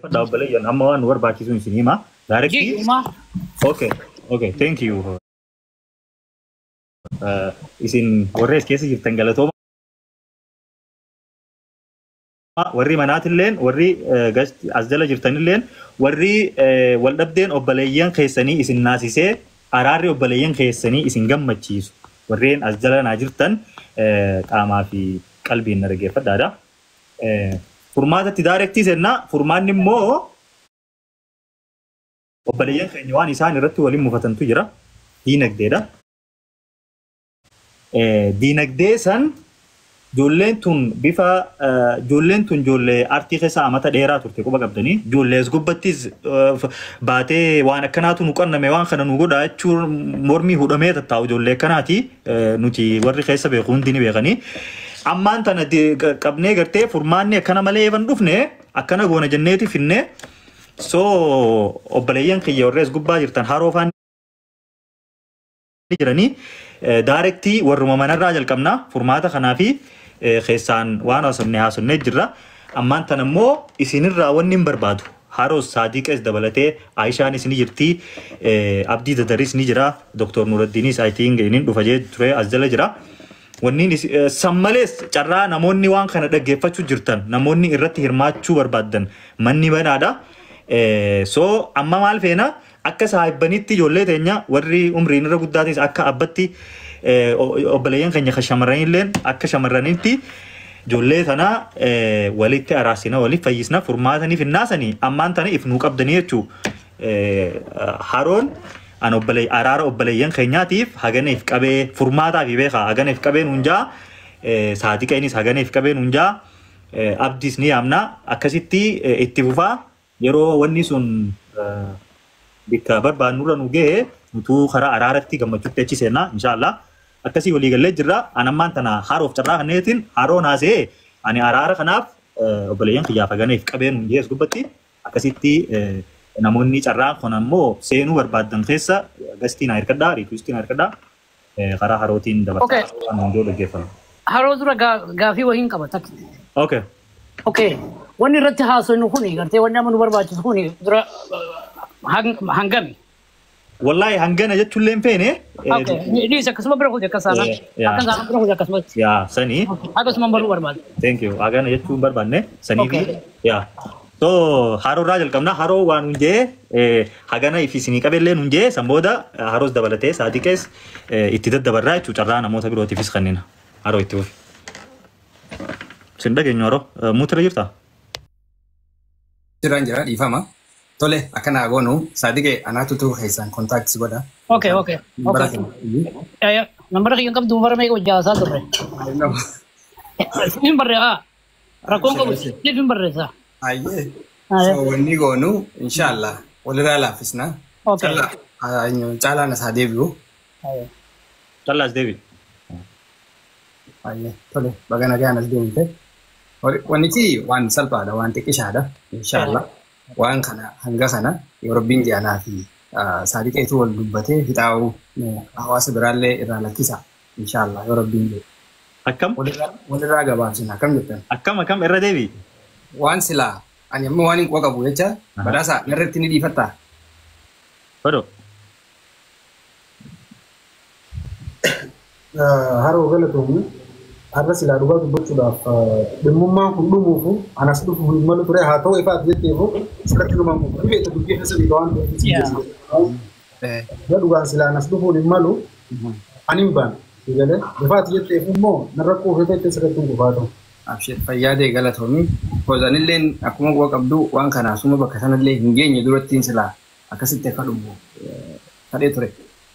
Double number one word back in cinema. Directly. Okay, thank you. Is in Warres case if Tangalatoma. Worry Manatil worry Gust Azela Jirtanil worry Waldabden of Balayan Kesani is in Nazise, Arari of Balayan Kesani is in Gammachis, Warren Azela Najirtan, Kamafi Kalbin Regefa Dada. Formata directis and not Formani more. Obalayan Kenyuan is an Ratu Alimufatan Tujera, Dinak Deda. Dinak Desan. Jolentun bifa jolentun jolle artiqesa amata dheeraa turte quba qabdanii jollees gubbattis baatee waan akkanaatu nu qanname waan kana nu godha jechuun mormii hudhamee tattaa'u jollee akkanaati nuti warri keessa beeku hundi ni beekanii ammaan tana qabnee gartee furmaanni akkana malee eeban dhufne akkana goona jenneeti finne soo obboleeyyan kiyya warrees gubbaa jirtan haroofaan jiranii daarektii warruma manarraa jalqabna furmaata kanaafi keessaan waan haasofne jirra ammaan tan ammoo isinirraa wanni hin barbaadu haroos saadiqes dabalatee Aishaan isin jirti Abdii Dadaris ni jira Dr. Nuraddiinis I think inin dhufa jee ture as jala jira wanni sammalees carraa namoonni waan kana dhaggeeffachuu jirtan namoonni irratti hirmaachuu barbaadan manni banaadha so amma maal feena akka saahibbanitti ijoollee teenya warri umriin irra guddaatis akka abbatti obboleeyyan keenya shamarranilleen akka shamarranitti ijoollee tana walitti araasina walitti fayyisna furmaataniif hinnaasanii ammaan tana if nuu qabdanii jechuu haroon an araara obboleeyyan keenyaatiif haganeef qabee furmaataaf beekaa haganeef qabeen hunjaa saadiqeenis haganeef qabeen hunjaa abdiis ni yaamna akkasitti itti fufaa yeroo wanni sun bikka barbaannurra nu ga'e nutuu karaa araaratti gammachuutti achi seenna inshallah akkasii walii gallee jirra anammaan tana haroof carraa kanneetiin haroo naasee ani araara kanaaf obboleeyyan kiyyaaf haganeef qabeen hundees gubbatti akkasitti namoonni carraa kun ammoo seenuu barbaadan keessa gastiin hirkadhaa riikwistiin hirkadhaa karaa harootiin dabarsaa kan hundoo dhaggeeffama. Haroo dura gaafii wahiin qaba takki. Okay. Wanni irratti haasofnu kuni gartee wanni amma nu barbaachisu kuni dura hangami. Wallahi hangana jechuulleen feene. Ini akkasuma bira hojii akkasana. Akkasana bira hojii akkasumatti. Yaa sanii. Akkasuma baruu barbaade. Thank you. Hangana jechuun barbaanne sanii fi yaa. So haroo irraa jalqabna haroo waan hunjee hagana ifisinii qabellee hunjee sanbooda haroos dabalatee saadiqees itti daddabarraa jechuu carraa namoota birootiifis kannina haroo itti fufi. Sin dhageenyu haroo muutira jirtaa? Jira dhiifama. Tole akkana goonu saadiqee anaatu tu keessan kontaaktis godha. Okay. Nambara kiyyan qabdu bara meeqa hojjaasaa turre? Sin barree'a. Rakkoon qabu sin barreessa. Ayyee. So wanni goonu inshallah walirraa laaffisna. Caalaan isaa deebi'u. Caalaas deebi. Ayyee tole baga nagaan as deemte. Wannichi waan salphaadha waan xiqqishaadha inshallah. Waan kana hanga kana yoo rabbiin jaanaa fi saadiqeetu wal dubbatee hixaa'u hawaasa biraallee irraa lakkisa inshallah yoo rabbiin jedhe. Akkam? Walirraa gabaabsina akkam jettan? Akkam irra deebi? Waan silaa ani amma waan hin qabu jecha badhaasa irratti ni dhiifattaa? Badoo. Haroo galatoomuu har'a silaa dhugaa dubbachuudhaaf dhimmummaan kun dhumuufu anas dhufu malu ture haa ta'u ifaaf jetteefu sirratti dhumamu beekta dubbii keessa biita waan ta'eef dhugaan silaa anas dhufuun hin malu ani hin baane galee ifaaf jetteefu immoo narra quufee ta'e sirratti hin qufaa ta'u. Abshir fayyaadee galatoomii hoozanilleen akkuma quba qabdu waan kanaasuma bakka sanallee hin geenye durattiin silaa akkasitti akka dhumu kadhee ture.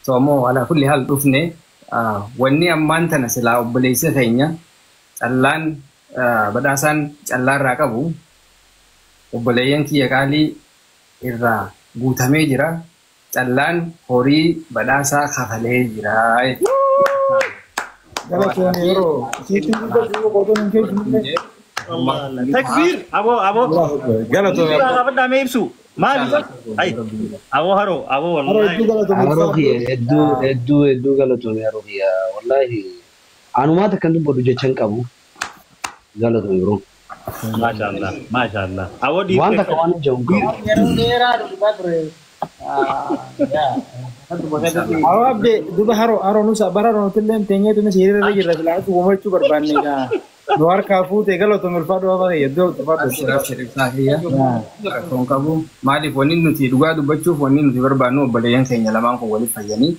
So ammoo alaa kulli haal dhufne wanni ammaan tana silaa obboleessa keenya callaan badhaasaan callaarraa qabu obboleeyyan kiyya qaalii irraa guutamee jira callaan horii badhaasaa kafalee jira. Takbir abo gala me ibsu mali ay haro wallahi eddu gala to haro ya wallahi anuma ta kan bodu jechan qabu gala to bro ما شاء الله ما شاء الله أودي وانت كمان جونك Aku update dulu haro nusa bara ro tellen tenya tu nasi hira lagi rasa lalu gua mau coba banding kan luar kafu tega lo tunggu fado apa ya do fado ya kon kabu mali fonin nuti duga du baccu fonin nuti barbano bale yang kenya lamang ko wali fayani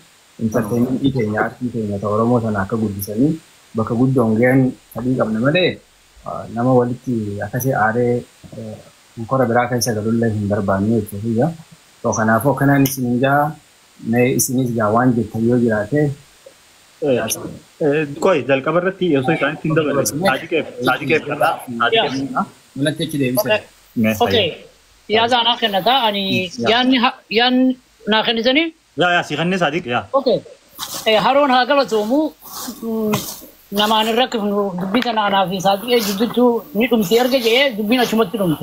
entertainment ite nya arti kenya to romo sana ka gudisani baka guddongen tadi kabna made nama wali ti akase are ko rabira kan sa galulle barbano to ya to kana fo kana ni sinja ne isinis gawan de tayo girate كويس ده الكاميرا تي يوصل كان تين ده ساجي كيف كذا ولا تكذب بس اوكي يا زان اخنا دا اني يان ناخن زني يا سيخني صادق يا اوكي هارون هاغلا زومو نما نركب دبيتنا انا في صادق جدتو نيتم سيرجه جه دبينا شمتتم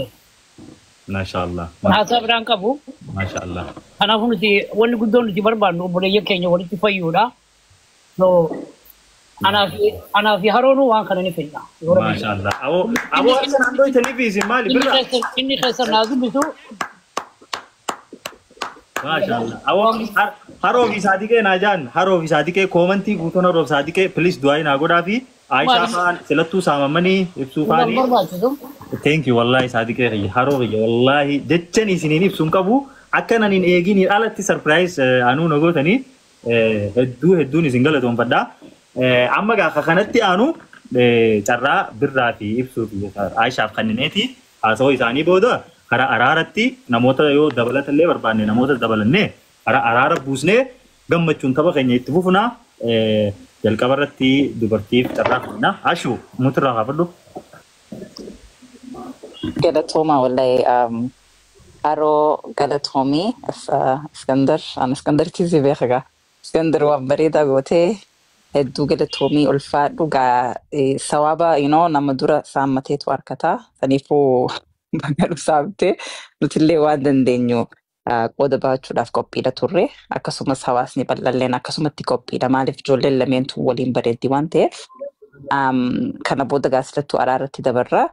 ما شاء الله حسب رانكبو ما شاء الله انا فنتي ون غدون تي بربان بولي يكيني ولي تفيودا so أنا في هارون وان كان نفينا ما شاء الله أو أصلا عنده تلفزيون مالي برا إني خسر نازل بسو ما شاء الله أو هارو في سادي كه ناجان هارو في سادي كه كومنتي غوتونا رو سادي كه بليز دعاء ناقودا في عائشة خان سلطو ساممني إبسو خاني thank you والله سادي كه هارو والله جتني سنيني بسون كابو أكنا نين إيجيني على تي سرپرايز أنو نقول ثاني هدو نسنجل دوم فدا أما جا خانتي أنو ترى براتي إبسو في عايشة خاننتي أسوي ثاني بودا خرا أرارتي نموتا يو دبلة اللي بربانة نموتا دبلة نه خرا أرار بوسنة جم متشون تبغى خنيه تبوفنا الكبرتي دبرتي ترى خنا أشو مترا خبرو كده توما ولا أرو كده تومي اسكندر أنا اسكندر تيزي بيخجا اسكندر وبريدة قوتي هدو كده تومي ألفا دوغا سوابا نمدورة سامتي تواركتا ثانيفو بغالو سابتي نتلي وادن دينيو قودا باچو داف كوبيدا توري أكسومس حواسني بلالين أكسومتي كوبيدا مالف جولي لمين تو ولين بريدي وانتي كان بودا غاسلتو أرارتي دبرا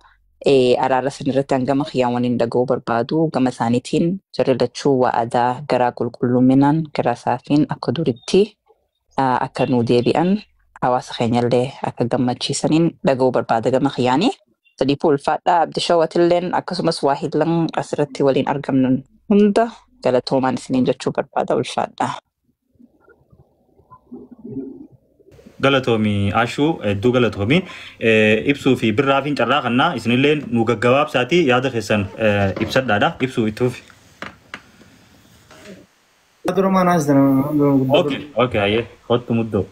أرارة سنرتي أنجم خياوانين دقو بربادو غم ثانيتين جرلتشو وأدا غرا كل منان غرا سافين أكو دوريبتي أكا نودي بيان حواس خينيالي أكا غم تشيسانين دقو بربادا غم خياني تديبو الفاتا عبدشو واتلين أكا سمس واحد لن أسرتي ولين أرقم هندا غلطو مان سنين جتشو بربادا والفاتا غلطومي عاشو دو غلطومي إبسو في برافين ترى خنا إسنيلين نوجا جواب ساتي ياد خسن إبسط دادا إبسو يتوفي Adoro manas dan اوكي هاي خد تمدو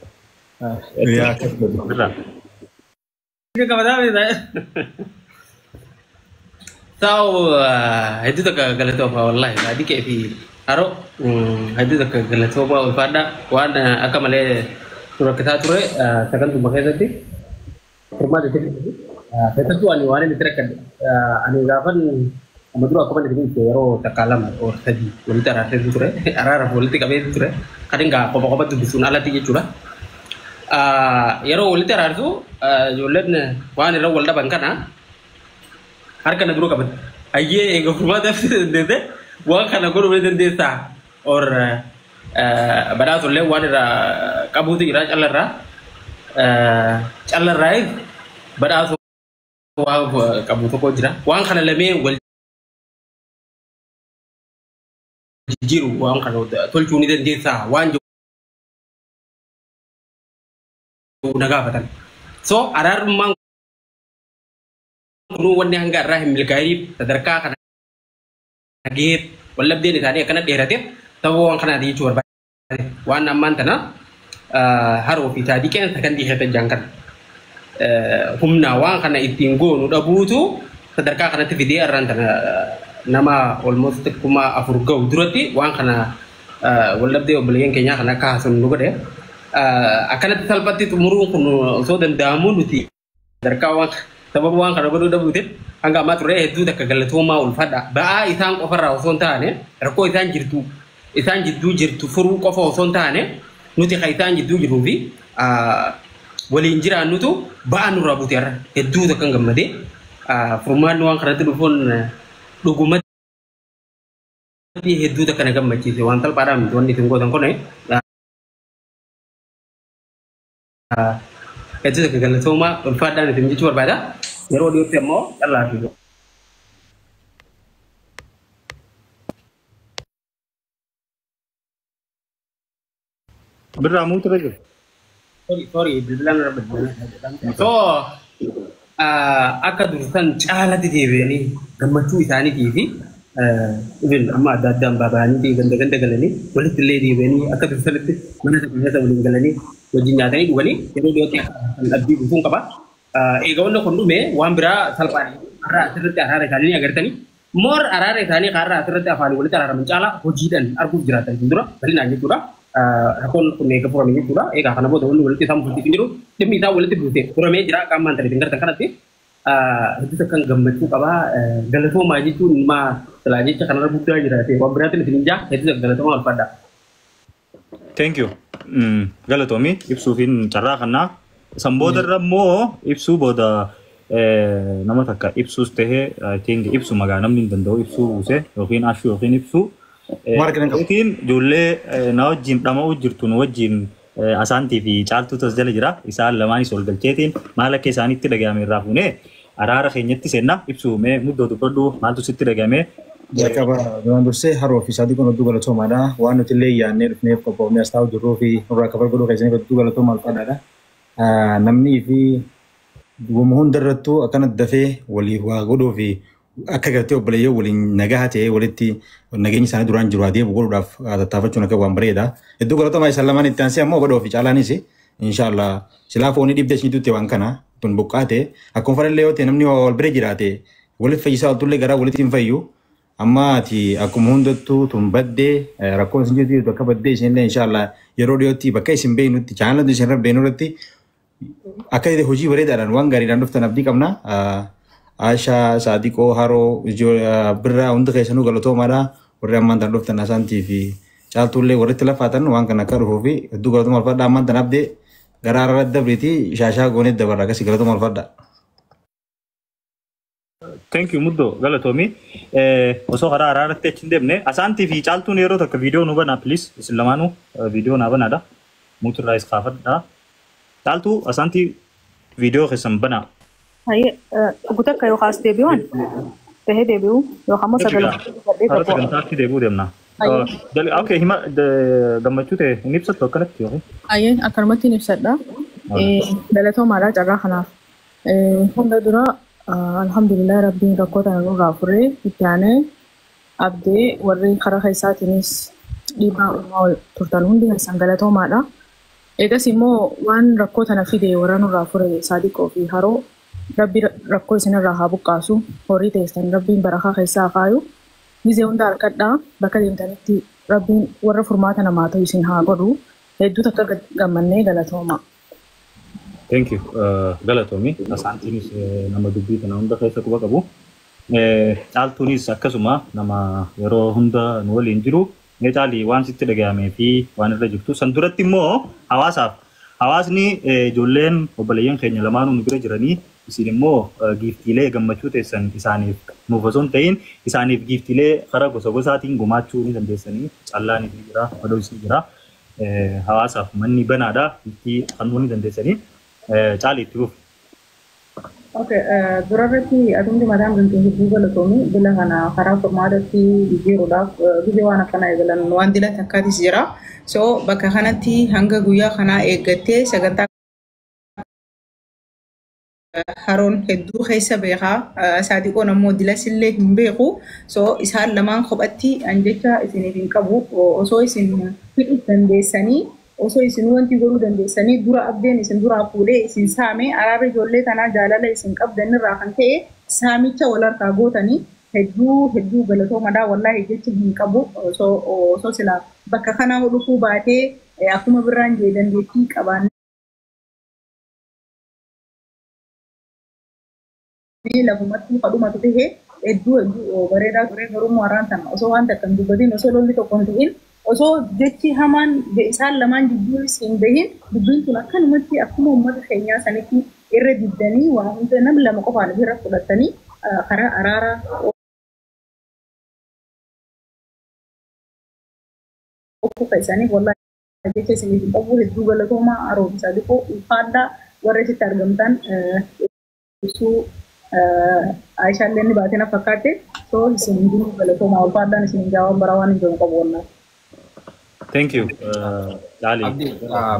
يا كيف برا tahu itu tak galet apa wallahi tadi kayak fi aro itu tak galet apa pada wana akan male surah kita ture takkan tu makai tadi rumah itu kita tu anu wana diterkan anu gapan madura aku mana dengan zero takalam or tadi wanita rasa itu ture arah politik apa itu ture kadang nggak apa-apa tu bisun alat tiga curah yaro wanita rasa jualan wana rawal dah bangkana harga negara kapan? Aye, enggak rumah tapi dede, wah karena guru beda desa, or pada tu le wah ada kabu tu kira calar pada tu wah kabu tu kau jira, wah karena leme wal jiru, wah karena tol cuni dan desa, wah jo naga patan, so ada rumah كنو وني هنقار راهم القريب تدركا كان حقيت ولا بديني ثاني كانت ديرتي تو كان دي جور وانا مانتنا هارو في تادي كان كان دي هتا جانكن همنا وان كان يتينغو ندبوتو تدركا كان تفيدي ارانتنا نما almost كما افرغو درتي وان كان ولا بدي وبلين كينيا كان كاسن نوغدي akan salpati tumurung kuno so dan damu nuti تدركا وان sebab uang kalau baru dah butit, angga mature itu dah kegala thoma ulfada. Ba isang offer rausonta ne, rako isang jirtu furu kofa rausonta ne, nuti kaitan jirtu jiruvi, wali injira nutu ba anu rabutir, itu dah kenggamade, furmaan waan kanatti dhufuun dhugumatti hedduu takka na gammachiise waan salphaadhaan miti wanni isin gootan kun hedduu takka galatoomaa ulfaadhaan isin jechuu barbaada yeroo dhiyootti ammoo callaa fi birraa muutu rajul. sorry bilbilaan irra bilbilaan so akka dursan caalatti deebi'anii gammachuu isaaniitii fi even amma adda addaan baaba'anii ganda galanii walitti illee deebi'anii akka dursanitti mana tokko keessa waliin galanii wajjin nyaatanii dhuganii yeroo dhiyootti kan abdii dhufuun qaba. Egaa wanna kun dhume waan biraa salphaadha. Har'a asirratti araara isaanii agartanii moor araara isaanii har'a asirratti afaan walitti araaraman caalaa hojiidhaan arguuf jiraatan dura bal'inaan jechuudha. Rakkoon kun eega furamee jechuudha. Egaa kana booda wanni walitti isaan bultii jiru dhimmi isaa walitti buutee furamee jira qaamaan ta'e gartan kanatti hedduu takkan gammachuu qaba. Galatoomaa jechuun maa silaa jecha kanarra guddaa jiraate waan biraatiin isin ijaa hedduu takka galatoomaa ulfaadha. Thank you. Galatoomi ibsuufiin carraa kanaa sanboota irra immoo ibsuu booda nama takka ibsuus tahee I think ibsu magaa namni hin danda'u ibsuu buuse yookiin ashuu yookiin ibsuu. Yookiin ijoollee na wajjin dhama'uu jirtu nu wajjin asaantii fi caaltuu tas jala jira isaan lamaanis ol galcheetiin maal akka isaanitti dhagahame irraa fuunee araara keenyatti seenna ibsu mee muddoo dubbadhu maaltu sitti dhagahame. Jalqaba duraan dursee haroo fi saatii kun hedduu galatoomaadha. Waan nuti illee yaadnee dhufneef qophoofnee as taa'u jirruu fi nurraa kafar godhuu keessaniif hedduu galatoomaa ulfaadhaadha. Namni fi guma hundarrattuu akkana dafee walii waa godhuu fi akka gartee obboleeyyoo waliin nagaa ta'ee walitti nageenyi isaanii duraan jiru adeemu godhuudhaaf tattaafachuun akka waan bareeda. Hedduu galatoomaa isaan lamaan itti aansee ammoo godhuu fi caalaanis inshaallah silaa foonii dhibdee ishiitutti waan kana tun buqqaate akkuma fadhallee yoo ta'e namni wal bira jiraate walitti fayyisaa oltullee garaa walitti hin fayyu. Amma ati akkuma hundattuu tun baddee rakkoon isin jirtu akka baddee isinillee inshaallah yeroo dhiyootti bakka isin beeknutti chaanalatti isin irra beeknu irratti akka hojii bareedaadhaan waan gaariidhaan dhuftan abdii qabna. Aishaa Saadiqoo Haroo birraa hunda keessanuu galatoomaadha. Warri ammaan tan dhuftan asaantii fi caaltuullee warritti lafaatan waan kana akka dhufuu fi hedduu galatoomaa ulfaadha. Ammaan tan abdee gara araara dabriitii shaashaa goonee dabarra akkasii galatoomaa ulfaadha. Thank you muddo galatoomi. Osoo karaa araaratti achi hin deemne asaantii fi caaltuun yeroo takka viidiyoo nu banaa please isin lamaanuu viidiyoo naa banaadha. Muutirraa is kaafadha. Caaltuu asaantii viidiyoo keessan banaa. Haye gutakka yoo kaas deebi'uun tahee deebi'uu yookaan immoo sagantaatti deebi'uu deemna. Okay hima gammachuu ta'e hin ibsattu akkanatti yookiin. Haye akkanumatti hin ibsadha. Galatoomaadha carraa kanaaf. Hunda dura alhamdulillah rabbiin rakkoota nurraa furee itti aanee abdee warri karaa keessaatiinis dhiibbaa uumaa turtan hundi keessan galatoomaadha. Eegas immoo waan rakkoota na fide warra nurraa fure Saadiqoo fi Haroo rabbi rakkoo isinirraa haa buqqaasu horii teessan rabbiin barakaa keessaa kaayu gizee hunda harkadhaa bakka deemtanitti rabbiin warra furmaata namaa ta'u isin haa godhu hedduu takka gammannee galatooma. Thank you. Galatoomi asaantiinis nama dubbii kana hunda keessa quba qabu. Caaltuunis akkasuma nama yeroo hunda nu waliin jiru. Mee caalii waan sitti dhaga'amee fi waan irra jirtu. San duratti immoo hawaasni ijoolleen obboleeyyan keenya lamaanuu nu bira jiranii isin immoo giiftiilee gammachuu teessan isaaniif nuuf osoo hin ta'in isaaniif giiftiilee karaa gosa gosaatiin gumaachuu ni dandeessanii callaan ni jira madoonis ni jira. Hawaasaaf manni banaadha giiftii kannuu ni dandeessanii. Caalii itti dhufu. Okay, durarratti adumti mataan gantuu hedduu galatoomii bila kana karaa furmaatatti jijjiiruudhaaf biyya waan akkanaa eegalan waan dila takkaatis jira. So bakka kanatti hanga guyyaa kanaa eeggattee sagantaa Haroon hedduu keessa beekaa Saadiqoon ammoo dilasillee hin beeku. So isaan lamaan kophatti anjecha isiniif hin qabu osoo isin hidhuu dandeessanii osoo isin wanti godhuu dandeessanii dura abdeen isin duraa fuudhee isin saame araara ijoollee kanaa jaalala isin qabdan irraa kan ta'e saamicha wal harkaa gootanii hedduu galatoomaadhaa wallaahi jecha hin qabu osoo silaa bakka kanaa dhufuu baatee akkuma birraan jee dandeettii qabaannee lafumatti fadhumatu ta'e hedduu bareedaa ture garuu mooraan sana osoo waan takkan dubbatiin osoo lolli tokko hin ta'in osoo jechi hamaan isaan lamaan jidduu isin bahin dubbiin tun akkanumatti akkuma uummata keenyaa sanitti irra diddanii waa hunda nam lama qofaan bira fudhatanii karaa araara okko faisanii wallahi jecha isin qabu hedduu galatoomaa haroomsaa dhufoo ulfaadhaa warra itti argamtan ibsuu Aisha illee ni baatee na fakkaate so isin hundinuu galatoomaa ulfaadhaan isin jawaab bara waan hin jiru qabu wallahi. Thank you. Dali. Abdi,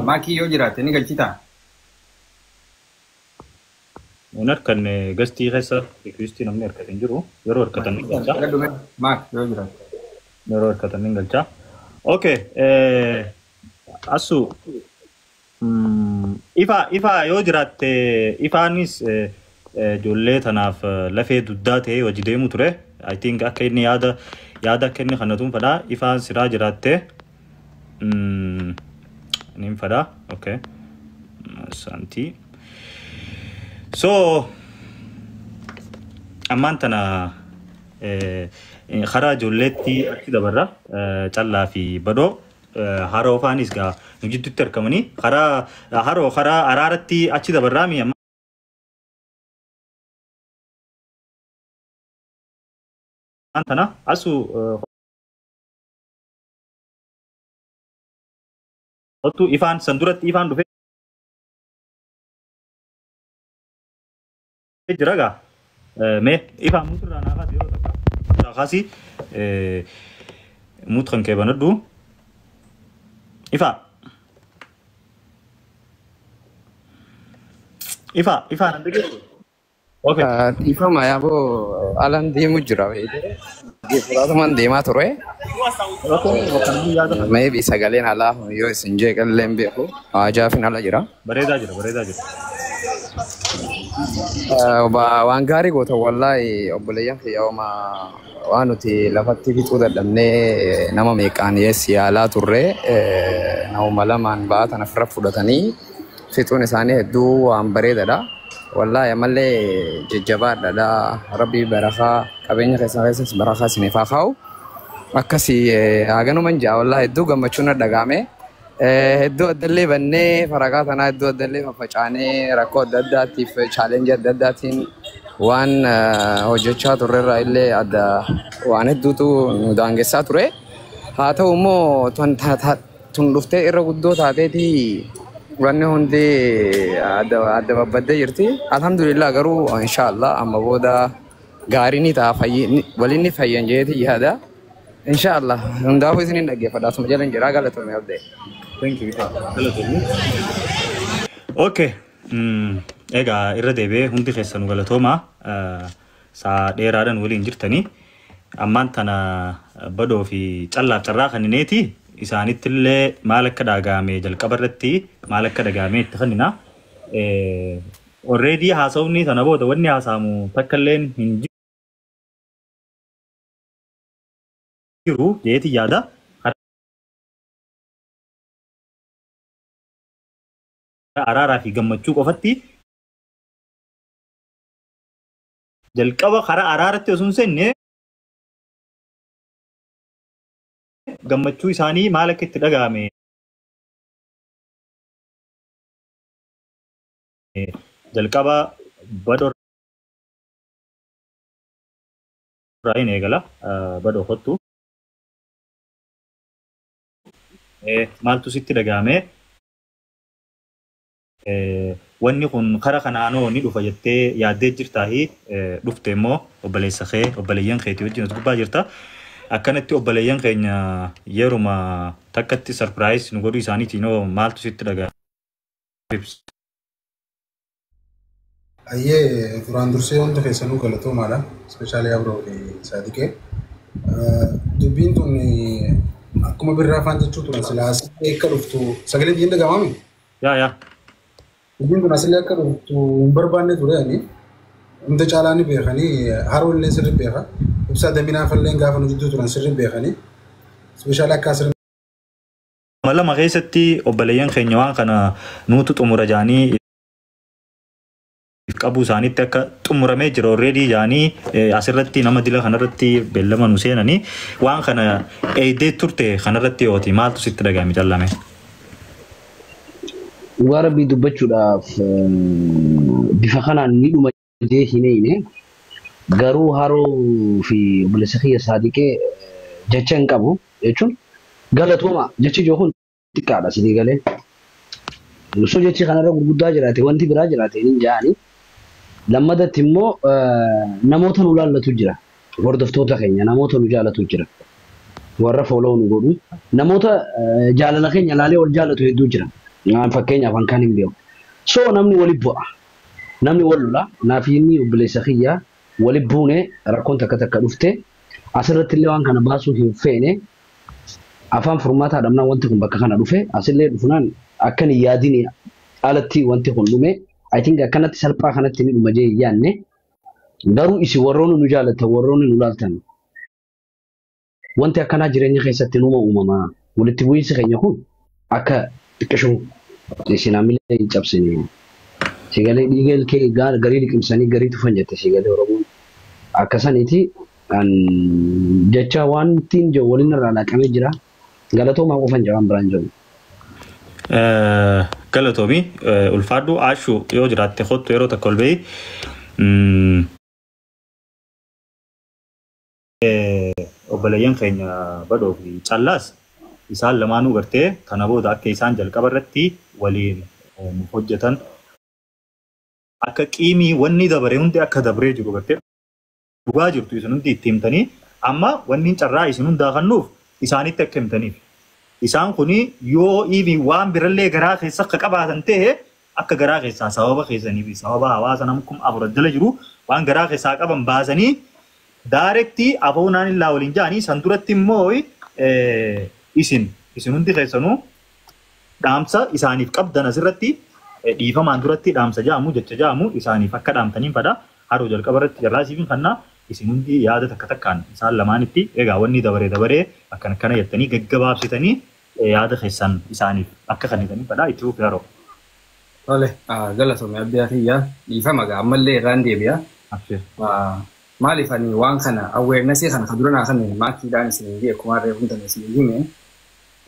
Maki yoo jiraate ni galchitaa? Unar kan gastii keessa requestii namni harkatan jiru yeroo harkatan ni galcha. Maak yoo jiraate. Yeroo harkatan ni galcha. Okay. Asu ifa yoo jiraatte ifaanis ijoollee tanaaf lafee duddaa ta'ee hojii deemu ture. I think akka inni yaada akka inni kanatuun fadhaa ifaan siraa jiraatte. Ninfada, okay. Santi. So, amantana khara jolletti achi dabarra challa fi bado haro fanis ga nujittu terkamani khara araratti achi dabarra mi amantana asu Otu Ivan sandurat Ivan dufe jiraga me Ivan mutra naga dio taka khasi mutran ke banadu Ivan nandege okay Ifa maya bo alan demu jira wede Furaatumaan deemaa ture. Maybe sagaleen alaa yoo isin jeeqallee hin beeku. Ajaa'ifin ala jira. Bareedaa jira. Waan gaarii goota wallaahi obboleeyyan kiyyaa'uma waan nuti lafatti fixuu dadhabnee nama meeqaan yaalaa turre nama lamaan baatan ofirra fudhatanii fixuun isaanii hedduu waan bareedaadha. Wallahi amallee jajjabaadha rabbi barakaa qabeenya keessas barakaa isiniif haa kaa'u akkasii haganuman jaa wallahi hedduu gammachuun na dhagahame hedduu addallee bannee faragaa tanaa hedduu addallee faffacaanee rakkoo adda addaatiif chaalenjii adda addaatiin waan hojjechaa turrerraa illee adda waan hedduutu nu daangessaa ture haa ta'u immoo tun dhuftee irra guddoo taateetii wanni hundi adda babbadde jirti. Alhamdulillah garuu inshallah amma booda gaarii ni ta'a waliin ni fayyan jeeti yaada. Inshallah hundaafuu isiniin dhaggeeffadha asuma jalan jira galatoomee abdee. Thank you. Galatoomee. Okay. Egaa irra deebi'ee hundi keessan galatooma saa dheeraadhaan waliin jirtanii ammaan tana badoo fi callaaf carraa kannineeti. Isaanittillee maal akka dhagahame jalqaba irratti maal akka dhagahame itti kennina. Already haasawni sana booda wanni haasamu takka illee hin jiru jeeti yaada. Araaraa fi gammachuu qofatti jalqaba karaa araaratti osoo hin seenne gammachuu isaanii maal akka itti dhagahame jalqaba badoo raayin eegala badoo kottu maaltu sitti dhagahame wanni kun karaa kanaanoo ni dhufa jettee yaaddee jirtaahi dhufte immoo obboleessa kee obboleeyyan keetii wajjin as gubbaa jirta. Akkanatti obboleeyyan keenya yeruma takkatti surprise nu godhuu isaaniitiin maaltu sitti dhagahame? Ayyee duraan dursee wanta keessanuu galatoomaadha. Speeshaalii Abroo fi Saadiqee. Dubbiin tun akkuma birraa afaan jechuu turan silaas akka dhuftu sagalee biyyan dhagahamaami? Yaa. Dubbiin tun asillee akka dhuftu hin barbaanne ture ani. Hunda caalaa ni beekanii haroo illee sirri beeka. Ibsaa daminaa falleen gaafa nu jidduu turan sirri beekanii. Speeshaalii akka asirri. Lama keessatti obboleeyyan keenya waan kana nuutu xumura jaanii qabu isaaniitti akka xumuramee jira already jaanii asirratti nama dila kanarratti beellama nu seenanii waan kana eeydee turte kanarratti yooti maaltu sitti dhagahame callame? Waa rabbii dubbachuudhaaf بفخنا نيلو مجيه هنا garuu haroo fi bilisa kiyya saadiqee jecha hin qabu jechuun galatooma jechi jookun xiqqaadha sidii galee osoo jechi kanarra gurguddaa jiraate wanti biraa jiraate hin jaani lammadatti immoo namoota nu laallatu jira hordoftoota keenya namoota nu jaalatu jira warra fooloo nu godhu namoota jaalala keenya laalee wal jaalatu hedduu jira fakkeenyaaf kan kan hin beeku so namni walitti bu'a namni wal lola naaf inni bilisa kiyyaa wali buune rakkoon takka dhufte asirratti illee waan kana baasuu hin feene afaan furmaataa dhabnaa wanti kun bakka kana dhufe asillee dhufnaan akkan yaadin alatti wanti kun dhume I think akkanatti salphaa kanatti ni dhuma jee yaanne garuu isi warroonni nu jaalatan warroonni nu laaltan wanti akkanaa jireenya keessatti numa uumama walitti bu'iinsi keenya kun akka xiqqashuu isinamillee hin cabsine sigalee dhiigeel kee garii liqimsanii garii tufan jette sigalee oromoon akkasaniiti jecha wantiin jiru waliin irraa laaqamee jira galatoomaa qofan jawaan biraan jiru. Galatoomi ulfaadhu aashuu yoo jiraatte kottu yeroo takka ol bahi obboleeyyan keenya badoo fi callaas isaan lamaanuu gartee kana booda akka isaan jalqaba irratti waliin hojjetan akka qiimii wanni dabaree hundi akka dabaree jiru gartee dhugaa jirtu isin hundi itti himtanii amma wanni carraa isin hundaa kennuuf isaanitti akka himtaniif isaan kuni yoo iibi waan birallee garaa keessa akka qabaatan ta'e akka garaa keessaa sababa keessanii fi sababa hawaasa namkum afuradala jiru waan garaa keessaa qaban baasanii daarektii afoonaan illaa waliin jaanii san duratti immoo isin hundi keessanuu dhaamsa isaaniif qabdan asirratti dhiifamaan duratti dhaamsa jaamu jecha jaamu isaaniif akka dhaamtaniin fada haroo jalqaba irratti jarraasiifin kannaa isin hundi yaada takkaan isaan lamaanitti egaa wanni dabaree akkana jettanii gaggabaabsitanii yaada keessan isaaniif akka kannitanii fada itti fufi haroo. Tole galatoomi abbiyaa kiyyaa dhiifama gaa ammallee irraan deebi'a. Maaliif ani waan kana awarenessii kana duranaa kan maakiidhaan isin akkuma harree hundan isin hime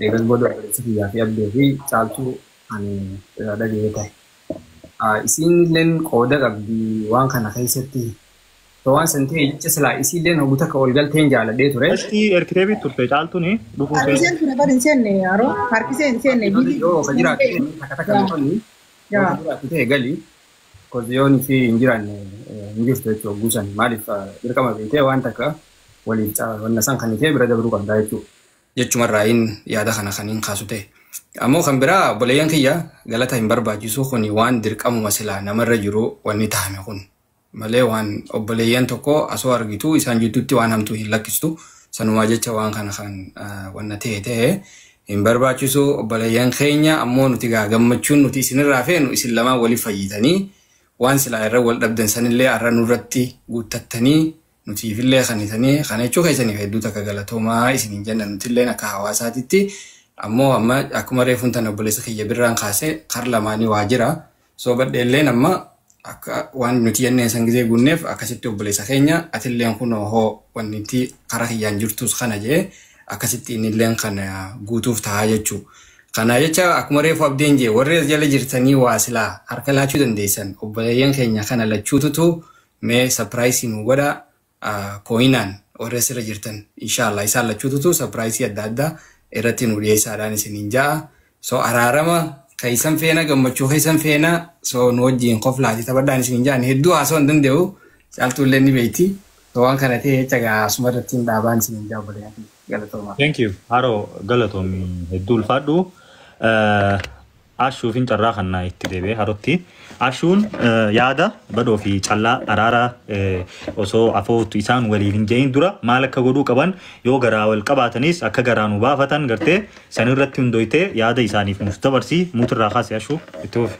eegas booda obboleessa kiyyaa fi abdii fi caaltuu ani dhagee ta'e. Isinilleen qooda qabdi waan kana keessatti waan san ta'e jecha silaa isinilleen hogguu takka ol galteen jaaladhee ture. Esti erkireebii turte caaltuuni dhufuu ta'e. Harkiseen ture bari hin seenne haroo harkiseen hin seenne biili. Yoo ka jiraate takka dhufanii yoo ka jiraate ta'e galii koziyoon fi hin jiraanne hin jirtu jechuudha guusan maaliif dirqama beekee waan takka waliif wanna san kan ta'e bira dabruu qabdaa jechuudha. Jechumarraayin yaada kana kan hin kaasu ta'e. Ammoo kan biraa obboleeyyan kiyya galata hin barbaachisu kun waan dirqamuma silaa namarra jiru wanni taa'ame kun malee waan obboleeyyan tokko asoo argitu isaan jidduutti waan hamtuu hin lakkistu sanumaa jecha waan kana kan wanna ta'e hin barbaachisu obboleeyyan keenya ammoo nuti gammachuun nuti isinirraa feenu isin lamaan waliif fayyitanii waan silaa irra wal dhabdan sanillee arra nurratti guuttattanii nutiifillee kanitanii kana jechuu keessaniif hedduu takka galatoomaa isin hin jenna nutilleen akka hawaasaatitti ammoo amma akkuma reefuun tan obboleessa kiyya birraan kaasee kar lamaanii waa jira soo badheelleen amma akka waan nuti jenneen san gizee guunneef akkasitti obboleessa keenya atilleen kun hoo wannitti kara kiyyaan jirtus kana jee akkasitti innilleen kana guutuuf ta'a jechuu. Kana jecha akkuma reefu abdeen jee warri jala jirtanii waa silaa harka laachuu dandeessan obboleeyyan keenya kana lachuututu mee sapiraayisii nu godha kooyinaan warri asirra jirtan inshaallah isaan lachuututu sapiraayisii adda addaa irratti nu dhiyeessaadhaan isiniin ja'a. So araarama keessan feena gammachuu keessan feena so nu wajjin qoflaati taphadhaan isiniin ja'an hedduu haasoo hin danda'u caaltuullee ni beekti. So waan kana ta'e jecha asuma irratti hin dhaabaan isiniin ja'a obboleeyyan galatoomaa. Thank you. Haroo galatoomi hedduu ulfaadhu. Ashuufin carraa kannaa itti deebi'ee harootti. Ashuun yaada badoo fi callaa araara osoo afootu isaan waliin hin jeeyin dura maal akka godhuu qaban yoo garaa wal qabaatanis akka garaa nu baafatan gartee sanirratti hundooytee yaada isaaniif nuuf dabarsii muutirraa kaasee ashuu itti fufi.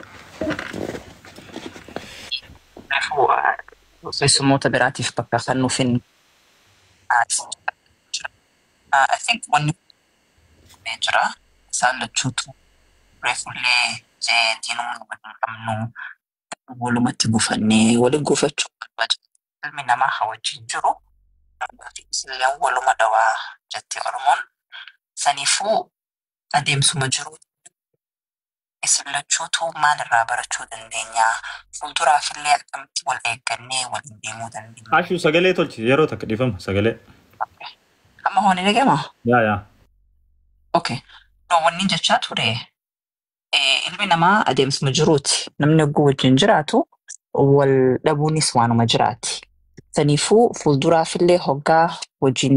Keessummoota biraatiif bakka kan nuufin I think wanni jira isaan lachuutu reefullee jeetiin waliin qabnu walumatti gufannee waliin gufachuu barbaada. Ilmi namaa wajjin jiru illee waluma dawaa jettee Oromoon saniifuu adeemsuma jiru islachuutu maalirraa barachuu dandeenya fuulduraafillee akkamitti wal eeggannee waliin deemuu dandeenya. Ashuu sagalee tolchi yeroo takka dhiifama sagalee. Amma hooni dhagama? Yaa. Okay. No wanni jechaa ture ilmi namaa adeemsuma jiruuti. Namni ogguu wajjin jiraatu wal dhabuunis waanuma jiraati. Saniifuu fuulduraafillee hoggaa wajjin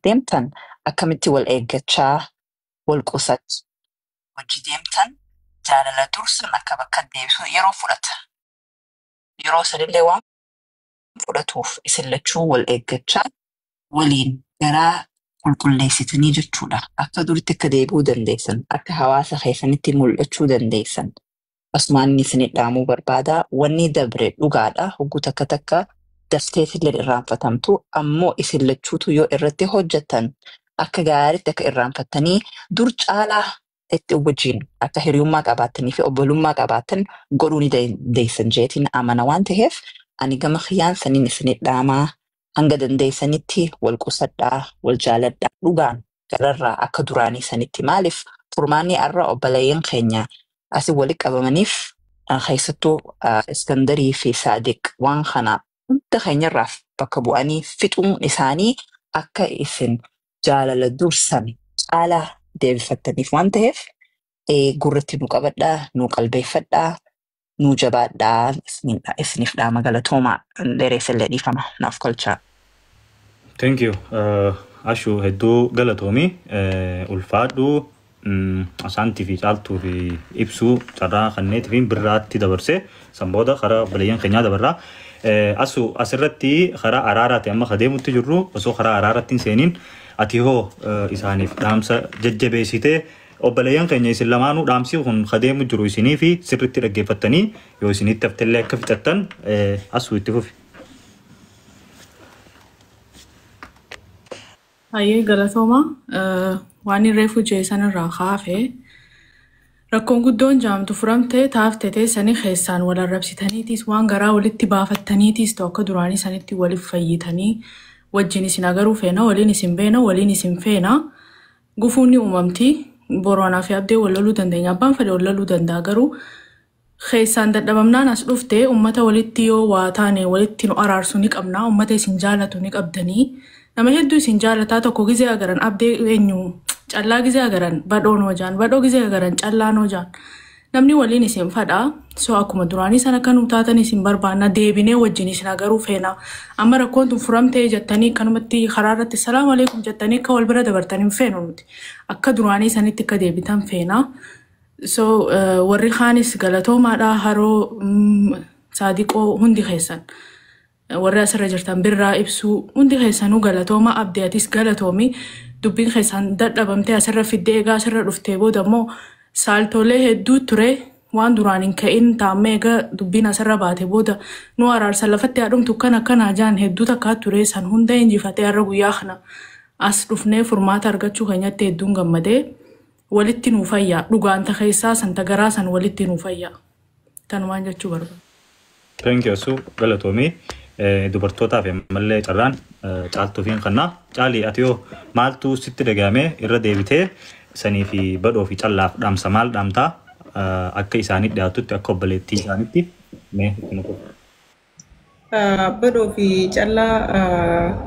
deemtan akkamitti wal eeggachaa wal qusatu. Wajji deemtan jaalala dursan akka bakka deebisu yeroo fudhata. Yeroo sanillee waan fudhatuuf isin lachuu wal eeggachaa waliin garaa qulqulleessitanii jechuudha. Akka duritti akka deebi'uu dandeessan, akka hawaasa keessanitti mul'achuu dandeessan. Asumaan isin dhaamuu barbaada. Wanni dabre dhugaadha. Hogguu takka dafteetillee irraanfatamtu ammoo isin lachuutu yoo irratti hojjetan akka gaariitti akka irraanfattanii dur caalaa itti wajjin akka hiriyummaa qabaatanii fi obbolummaa qabaatan godhuu ni dandeessan jeetiin amana waan ta'eef ani gama khiyyaan saniin isin dhaamaa hanga dandeessanitti wal qusadhaa wal jaaladhaa dhugaan gararraa akka duraanii sanitti maaliif furmaanni arra obboleeyyan keenya asii walitti qabamaniif keessattuu Iskandarii fi Saadiq waan kana hunda keenyarraaf bakka bu'anii fixuun isaanii akka isin jaalala dursan caalaa deebifattaniif waan ta'eef gurratti nu qabadhaa, nu qalbeeffadhaa, nu jabaadhaa isiniif dhaama galatoomaa dheeressallee dhiifama naaf kolchaa. Thank you. Ashuu hedduu galatoomi ulfaadhu asaantii fi caaltuu fi ibsuu carraa kanneetii fi birraatti dabarsee sanbooda karaa obboleeyyan keenyaa dabarraa. Asirratti karaa araaraati amma adeemutti jirru osoo karaa araaraatti hin seeniin ati hoo isaaniif dhaamsa jajjabeessitee obboleeyyan keenya isin lamaanuu dhaamsi kun adeemu jiru isinii fi sirriitti dhaggeeffattanii yoo isinitti haftellee akka fixattan asuu itti fufi. Hayyee galatooma waan irreefu jeesanirraa kaafee rakkoon guddoon jaamtu furamtee taaftee teessanii keessaan wal arrabsitaniitis waan garaa walitti baafattaniitis ta'u akka duraanii sanitti waliif fayyitanii wajjin isin agaruu feena waliin isin beena waliin isin feena gufuunni uumamti boroonaa fi abdee wal loluu dandeenya abbaan fedhe wal loluu danda'a garuu keessaan dadhabamnaan as dhuftee uummata walitti yoo waa taane walitti nu araarsu ni qabna uummata isin jaalatu ni qabdanii nama hedduu isin jaalataa tokko gizee agaran abdee eenyu callaa gizee agaran badhoo noojaan badhoo gizee agaran callaa noojaan namni waliin isin fadhaa so akkuma duraanii sana kan utaatan isin barbaanna deebinee wajjin isin agaruu feena amma rakkoon tun furamtee jettanii kanumatti karaa irratti salaamu alaykum jettanii akka wal bira dabartanii feenu nuti akka duraanii sanitti akka deebitan feena so warri kaanis galatoomaadha haroo saadiqoo hundi keessan warri asirra jirtan birraa ibsuu hundi keessanuu galatooma abdeetis galatoomi dubbiin keessan dadhabamtee asirra fiddee egaa asirra dhuftee booda immoo saaltolee hedduu ture waan duraan hin ka'in taammee egaa dubbiin asirra baate booda nu araarsa lafatti haadhumtu kan akkanaa jaan hedduu takkaa ture san hunda injifatee har'a guyyaa kana as dhufnee furmaata argachuu keenyatti hedduun gammadee walitti nuu fayyaa dhugaanta keessaa santa garaa san walitti nuu fayyaa tanumaan jechuu barbaada. Thank you su galatoomii. Dubartootaaf ammallee carraan caaltuufiin kannaa caalii ati yoo maaltu sitti dhagahamee irra deebitee sanii fi badhoo fi callaaf dhaamsa maal dhaamtaa akka isaanii dhiyaatutti akka obboleettii isaaniitti mee badhoo fi callaa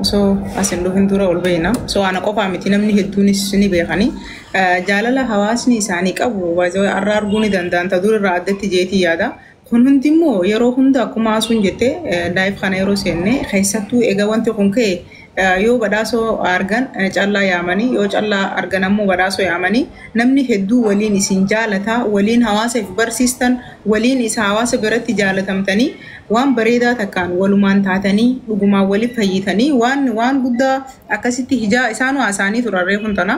osoo asin dhufin dura ol beena so ana qofaa miti namni hedduunis ni beekanii jaalala hawaasni isaanii qabu arraa arguu ni danda'an ta dur irraa addatti jeetii yaada. Kun hundi immoo yeroo hunda akkuma asuun jettee daa'if kana yeroo seenne keessattuu egaa wanti kun ka'e yoo badhaasoo argan callaa yaamanii yoo callaa argan ammoo badhaasoo yaamanii namni hedduu waliin isin jaalataa waliin hawaasaaf barsiistan waliin isa hawaasa biratti jaalatamtanii waan bareedaa takkaan walumaan taatanii dhugumaan waliif fayyitanii waan guddaa akkasitti hijaa isaanuu haasaanii turarree kun tana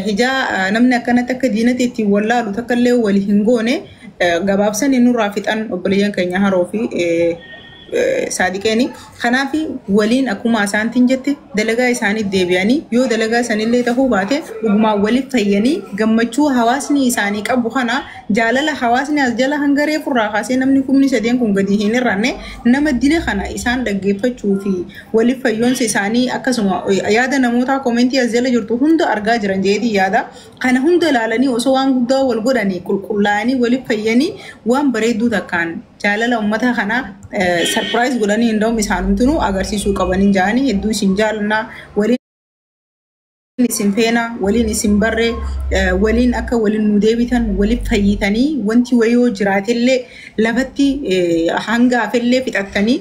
hijaa namni akkanatti akka diinatti ittiin wallaalu takkallee wali hin goone gabaabsanii nurraa fixan obboleeyyan keenya haroo fi saadiqeeni kanaafi waliin akkuma isaantiin jette dalagaa isaanii deebi'anii yoo dalagaa sanillee ta'uu baate dhugumaa waliif fayyanii gammachuu hawaasni isaanii qabu kana jaalala hawaasni as jala hangaree furraa kaasee namni kumni sadeen kun gadi hin irranne nama dile kana isaan dhaggeeffachuu fi waliif fayyoonsa isaanii akkasuma yaada namoota koomentii as jala jirtu hunda argaa jiran jeetii yaada kana hunda ilaalanii osoo waan guddaa wal godhanii qulqullaa'anii waliif fayyanii waan bareedduu takkaan jaalala ummata kana surprise godhanii indoo isaanumtunu agarsiisuu qabaniin jaanii hedduu isin jaalannaa waliin isin feena waliin isin barree waliin akka waliin nu deebitan waliif fayyitanii wanti wayoo jiraatillee lafatti hanga afellee fixattanii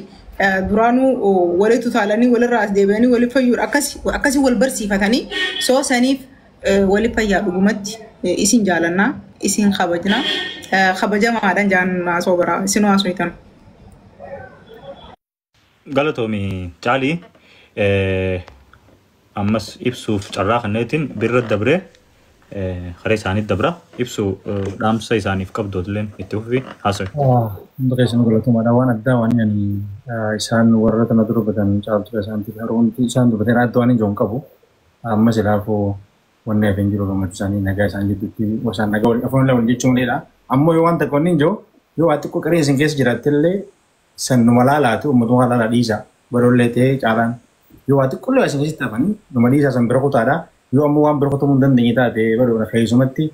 duraanuu walitti utaalanii walirraa as deebi'anii waliif fayyuu akkasii wal barsiifatanii soo saniif waliif fayyaa dhugumatti isin jaalannaa isin kabajna kabajamaadhaan jaan naasoo biraa isinuu haasoftan. Galatoomi Caalii ammas ibsuuf carraa kanneetiin birra dabree haree isaaniitti dabra ibsu dhaamsa isaaniif qabdootilleen itti fufi haasawi. Hunda keessan galatumaadha waan addaa waan ani isaan warra kana durbatan caaltuu isaaniitiif haroonti isaan durbatan adda waan hin jiru qabu ammas ilaafuu wanni hafeen jiru gammachuu isaanii nagaa isaan gidduutti wasaan nagaa waliin afaan lawan jechuun leedha. Ammoo yoo waan takka wanni hin jiru yoo waa xiqqoo qaree isin keessa jiraattillee san numa laalaatu uummatuma laalaa dhiisa baroollee ta'ee caalaan yoo waa xiqqoo isin keessatti hafanii numa dhiisa san bira kutaadha yoo ammoo waan bira kutamuu hin dandeenye taate baroona keessumatti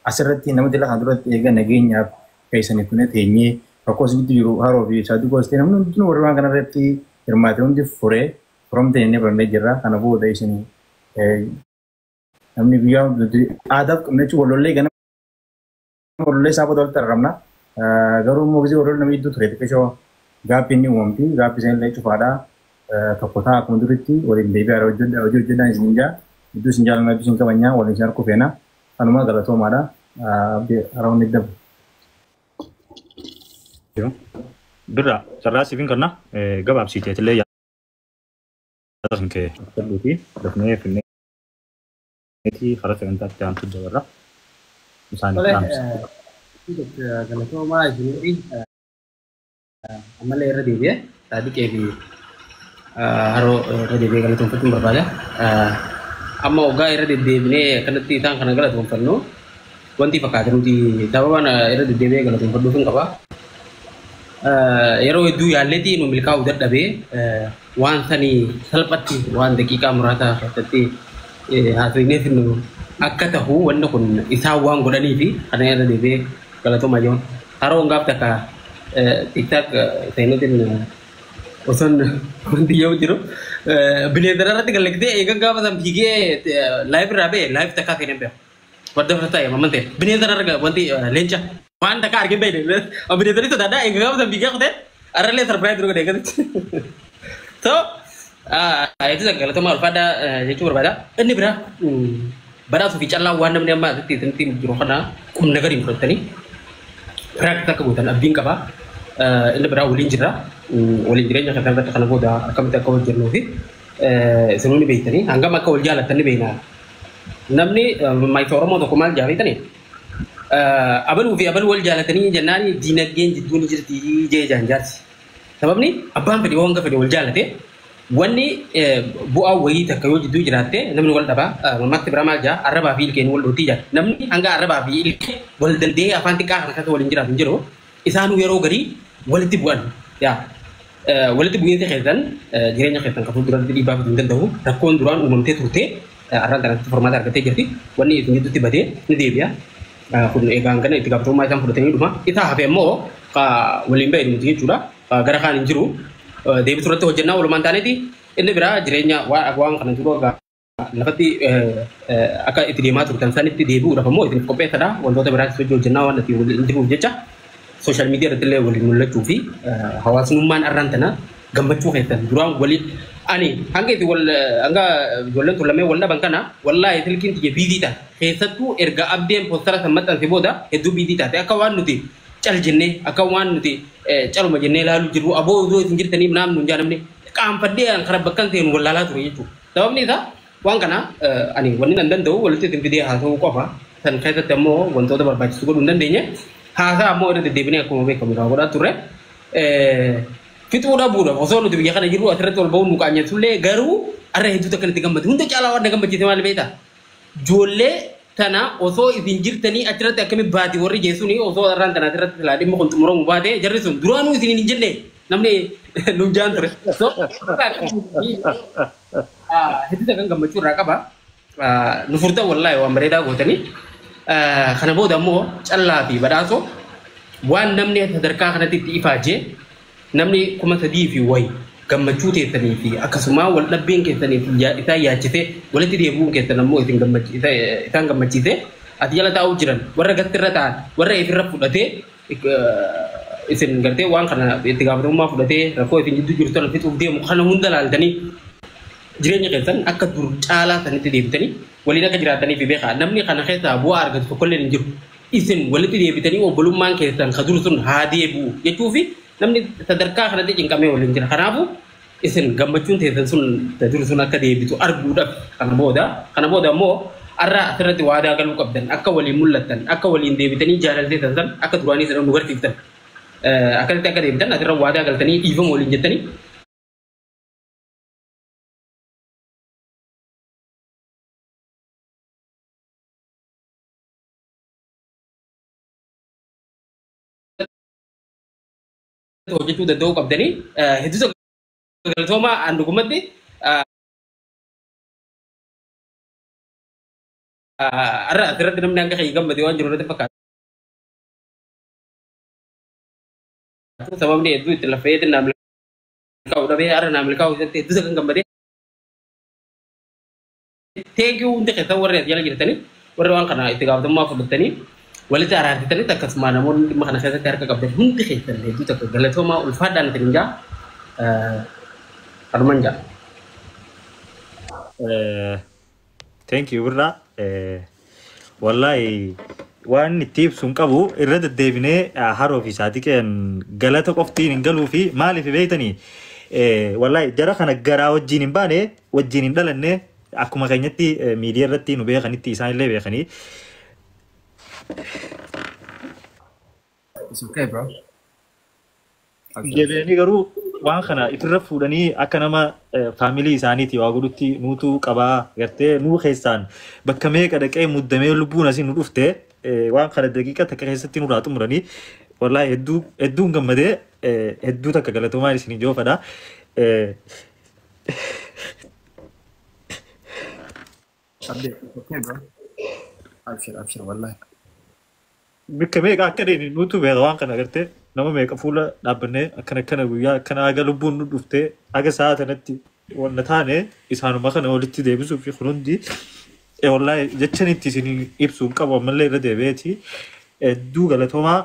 asirratti namatti lafa duratti eega nageenyaaf keessaniif kun teenyee rakkoo isin jiru haroo fi saaduu goostee namni hundinuu warra waan kanarratti hirmaate hundi furee furamte inni barnee jirra kana booda isinii namni biyyaa aadaaf qinnachi walollee ganama walollee isaa booda walitti argamna garuu immoo gisee walollee namni iddoo ture xiqqeeshoo gaaffi inni uumamti gaaffi isaan illee cufaadha tokko ta'a akkuma duritti waliin deebi'aadha hojii hojjetaan isin ijaa iddoo isin jaalannaa iddoo isin qabanyaa waliin isin harkuu feena kanuma galatoomaadha haroonni dabu. Birra carraa siifin karna gabaabsiiteetillee yaada kan kee fudhuuti dafnee finneetii karaa sagantaatti aantu dabarra isaaniif dhaamsa. Galatoomaa isinii ammallee irra deebi'ee saadiqee fi haroo irra deebi'ee galatoonfachuun barbaada. Amma waggaa irra deddeebinee kanatti isaan kana galatoonfannu wanti fakkaate nuti sababaan irra deddeebi'ee galatoonfadhuuf hin qaba. Yeroo hedduu yaalleetii nu milkaa'uu dadhabee waan sanii salphatti waan daqiiqaa muraasaa keessatti haasofnee finnu akka ta'u wanni kun isaan waan godhanii fi kana irra deebi'ee galatoomaa jiran. Haroon gaaf takka tiktak seenuutiin osoo wanti yoo jiru bineeldara irratti gallaqtee eegan gaafa san fiigee laayif irraa ba'e laayif takkaa seenee beeku. Wadda fira ta'e mamman ta'e bineeldara irra wanti leenca waan takkaa argin ba'e bineeldari sodaadhaa eegan gaafa san fiigee kutee arrallee sarpiraayiz dura godhee gaditti. So itu galatoomaa ulfaadhaa jechuu barbaada. Inni biraa badhaasuu fi callaa waan namni amma asitti jiru kana qumna gadi fudhatanii piraaktis akka gootan abdiin qaba. Inni biraa waliin jirra. Waliin jireenya kan irratti kana booda akkamitti akka hojjennuu fi isinuu beektanii hangam akka wal jaallattan beekna. Namni maayitii Oromoo tokko maal jaallatanii abaluu fi abaluu wal jaallatanii jennaan diinagdeen jidduu ni jirti jee jaanjaarsi. Sababni abbaan fedhe waan fedhe wal jaallate wanni bu'aa wayii takka yoo jidduu jiraatte namni wal dhabaa mammaatti biraa maal jaa arrabaa fi ilkeen wal dhootii jaa namni hanga arrabaa fi ilkee wal dandee afaan xiqqaa kana keessa waliin jiraatu hin jiru isaanuu yeroo garii walitti bu'an yaa walitti bu'iinsa keessan jireenya keessan kan fuulduratti dhiibbaa fiduu hin danda'u rakkoon duraan uumamtee turte arraan kanatti formaata argattee jirti wanni isin gidduutti badee ni deebi'a kun eegaan kana itti gaafatamummaa isaan fudhatanii dhuma isaa hafe immoo waliin ba'e dhumuti jechuudha gara kaan hin jiru deebisu irratti hojjennaa walumaan taaneeti inni biraa jireenya waan kana jiru lafatti akka itti deemaa turtan sanitti deebi'uudhaaf immoo isiniif qopheessadha wantoota biraattis hojii hojjennaa waan itti waliin jiruuf jecha social media irratti illee waliin mul'achuu fi hawaasummaan arraan tana gammachuu keessan duraan waliin ani hanga itti hanga ijoolleen tullamee wal dhaban kana wallaahi silkiin tiyya biizii taate keessattuu erga abdeen poostara san maxxanse booda hedduu biizii taate akka waan nuti cal jennee akka waan nuti caluma jennee ilaaluu jiru aboo osoo isin jirtaniif naamnu hin jaanamne qaanfadhee karaa bakkan ta'een wallaalaa ture jechuudha. Sababni isaa waan kana ani wanni nan danda'u walitti isin fidee haasa'uu qofa san keessatti ammoo wantoota barbaachisu godhuu hin dandeenye haasaa ammoo irra deddeebinee akkuma beekamu irraa godhaa turre fixuu dhabuudhaaf osoo nuti biyya kana jirru asirratti ol ba'uun nu qaanyatullee garuu arra hedduutu akkanatti gammadu hunda caalaa waan na gammachiise maal beektaa ijoollee tana osoo isin jirtanii achirratti akkamitti baati warri jeessuuni osoo arraan tana asirratti silaa dhimma kun xumuramu baate jarri sun duraanuu isin hin jenne namni nu jaan ture hedduu kan gammachuu irraa qaba nu furtan wallaahi waan bareedaa gootanii kana booda ammoo callaa fi badhaasoo waan namni sadarkaa kanatti itti ifaajee namni 3,000 fi wayi gammachuu teessanii fi akkasuma wal dhabbeen keessanii fi isaan yaachise walitti deebi'uun keessan ammoo isaan gammachiise ati jala taa'uu jiran warra gastirra ta'an warra ifirra fudhatee isin gartee waan kana itti gaafatamummaa fudhatee rakkoo isin jidduu jirtu sana fixuuf deemu kana hunda laaltanii jireenya keessan akka dur caalaa sanitti deebitanii waliin akka jiraatanii fi beekaa namni kana keessaa bu'aa argatu tokkollee hin jiru isin walitti deebitanii obbolummaan keessan ka dur sun haa deebi'u jechuufi namni sadarkaa kanatti cinqamee waliin jira kanaafu isin gammachuun teessan sun dur sun akka deebitu arguudhaaf kana booda ammoo arra asirratti waadaa galuu qabdan akka waliin mul'attan akka waliin deebitanii jaalalteessan san akka duraanii sadan nu garsiiftan akkasitti akka deebitan asirra waadaa galtanii dhiifama waliin jettanii hojjechuu danda'uu qabdanii hedduu galatooma dhugumatti arra asirratti namni hanga kee gammade waan jiru irratti fakkaatu sababni hedduu itti lafa fayyadin naamilkaa'u dhabee arra naamilkaa'u isatti hedduu kan gammade teekii hundi keessan warri as jala jirtanii warri waan kana itti gaafatamummaa fudhatanii walitti araartitanii akkasuma namoonni dhimma kana keessatti harka qabdan hundi keessan hedduu takka galatoomaa ulfaadhaan itti hinjaa kanuman jaa. Thank you birraa wallahi waan itti ibsuun qabu irra deddeebinee haroo fi saatiqeen galata qoftiin hin galuu fi maaliif beektanii wallahi jara kana garaa wajjin hin baane wajjin hin dhalanne akkuma keenyatti miidiyaa irratti nu beekanitti isaanillee beekanii. It's okay, bro. Jedhanii garuu waan kana ifirra fuudhanii akka nama faamilii isaaniiti waa godhutti nuutu qabaa gartee nuu keessaan bakka meeqa dhaqee muddamee lubbuun asii nu dhufte waan kana daqiiqa takka keessatti nurraa xumuranii wallahi hedduun gammadee hedduu takka galatoomaan isin joofadha. Okay, bro. Abshir, wallahi. Bakka meeqa akka deeni nuutu beeka waan kana gartee nama meeqa fuula dhaabbannee akkana guyyaa akkana aga lubbuun nu dhuftee aga sa'a kanatti wanna taane isaanuma kana walitti deebisuu fi kunuundi wallahi jechanitti isin ibsuun qabu ammallee irra deebi'eeti hedduu galatoomaa